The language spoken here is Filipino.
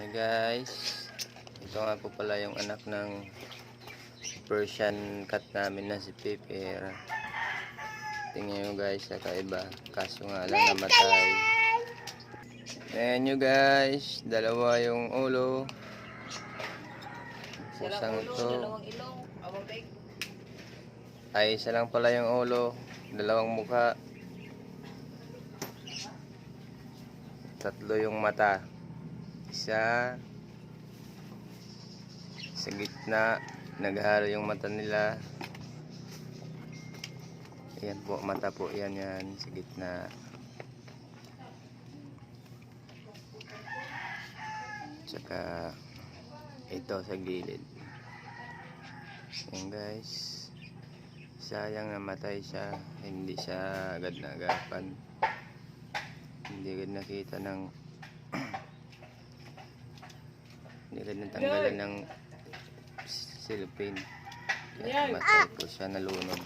Guys, ito nga po pala yung anak ng Persian cat namin na si Pepper. Tingnan nyo guys, kakaiba. Kaso nga lang namatay. Tingnan nyo guys, dalawa yung ulo. Pusang ito. Ay, isa lang pala yung ulo. Dalawang mukha. Tatlo yung mata. Isa sa gitna, naghalo yung mata nila. Ayan po, mata po yan sa gitna. Tsaka ito sa gilid. Ayan guys, sayang namatay siya. Hindi siya agad naagapan. Hindi agad nakita ng hindi agad natanggalan ng cellophane. Kaya matay po siya, nalunod.